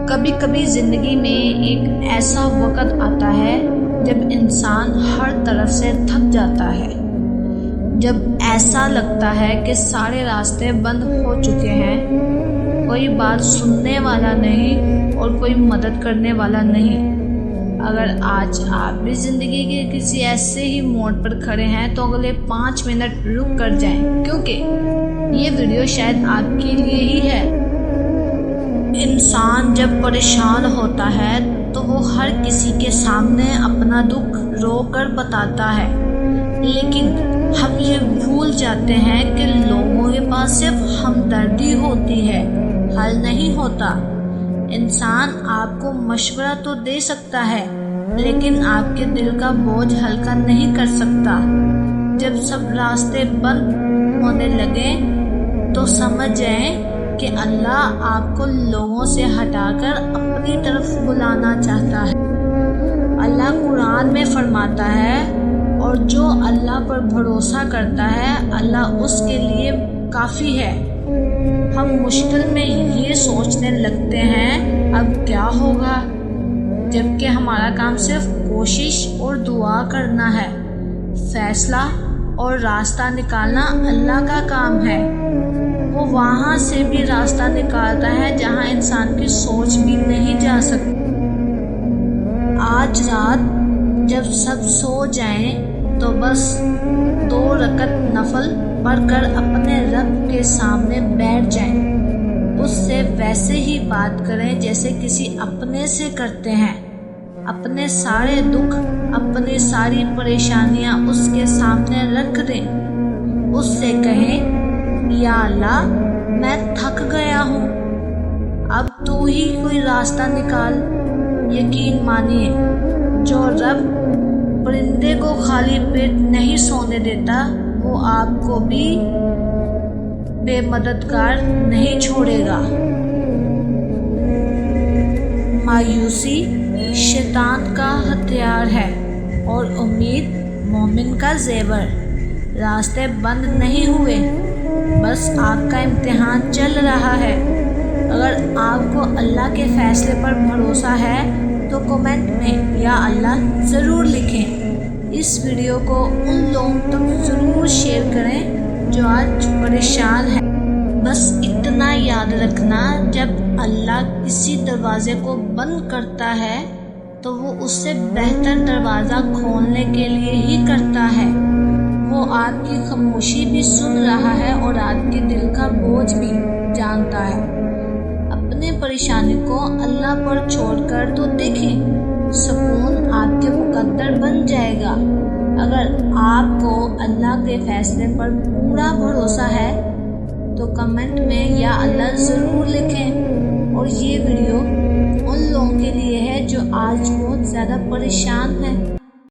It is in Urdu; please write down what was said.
کبھی کبھی زندگی میں ایک ایسا وقت آتا ہے جب انسان ہر طرف سے تھک جاتا ہے، جب ایسا لگتا ہے کہ سارے راستے بند ہو چکے ہیں، کوئی بات سننے والا نہیں اور کوئی مدد کرنے والا نہیں۔ اگر آج آپ بھی زندگی کے کسی ایسے ہی موڑ پر کھڑے ہیں تو اگلے 5 منٹ رک کر جائیں، کیونکہ یہ ویڈیو شاید آپ کے لیے ہی ہے۔ انسان جب پریشان ہوتا ہے تو وہ ہر کسی کے سامنے اپنا دکھ رو کر بتاتا ہے، لیکن ہم یہ بھول جاتے ہیں کہ لوگوں کے پاس صرف ہمدردی ہوتی ہے، حل نہیں ہوتا۔ انسان آپ کو مشورہ تو دے سکتا ہے، لیکن آپ کے دل کا بوجھ ہلکا نہیں کر سکتا۔ جب سب راستے بند ہونے لگے تو سمجھ جائیں کہ اللہ آپ کو لوگوں سے ہٹا کر اپنی طرف بلانا چاہتا ہے۔ اللہ قرآن میں فرماتا ہے، اور جو اللہ پر بھروسہ کرتا ہے اللہ اس کے لیے کافی ہے۔ ہم مشکل میں یہ سوچنے لگتے ہیں اب کیا ہوگا، جبکہ ہمارا کام صرف کوشش اور دعا کرنا ہے۔ فیصلہ اور راستہ نکالنا اللہ کا کام ہے۔ وہ وہاں سے بھی راستہ نکالتا ہے جہاں انسان کی سوچ بھی نہیں جا سکتی۔ آج رات جب سب سو جائیں تو بس 2 رکعت نفل پڑھ کر اپنے رب کے سامنے بیٹھ جائیں، اس سے ویسے ہی بات کریں جیسے کسی اپنے سے کرتے ہیں۔ اپنے سارے دکھ، اپنی ساری پریشانیاں اس کے سامنے رکھ دیں، اس سے کہیں، یا اللہ میں تھک گیا ہوں، اب تو ہی کوئی راستہ نکال۔ یقین مانیے، جو رب پرندے کو خالی پیٹ نہیں سونے دیتا وہ آپ کو بھی بے مددگار نہیں چھوڑے گا۔ مایوسی شیطان کا ہتھیار ہے اور امید مومن کا زیور۔ راستے بند نہیں ہوئے، بس آپ کا امتحان چل رہا ہے۔ اگر آپ کو اللہ کے فیصلے پر بھروسہ ہے تو کمنٹ میں یا اللہ ضرور لکھیں۔ اس ویڈیو کو ان لوگوں تک ضرور شیئر کریں جو آج پریشان ہیں۔ بس اتنا یاد رکھنا، جب اللہ کسی دروازے کو بند کرتا ہے تو وہ اس سے بہتر دروازہ کھولنے کے لیے ہی کرتا ہے۔ وہ آپ کی خاموشی بھی سن رہا ہے اور آپ کے دل کا بوجھ بھی جانتا ہے۔ اپنے پریشانی کو اللہ پر چھوڑ کر تو دیکھیں، سکون آپ کے مقدر بن جائے گا۔ اگر آپ کو اللہ کے فیصلے پر پورا بھروسہ ہے تو کمنٹ میں یا اللہ ضرور لکھیں۔ اور یہ ویڈیو ان لوگوں کے لیے ہے جو آج بہت زیادہ پریشان ہیں۔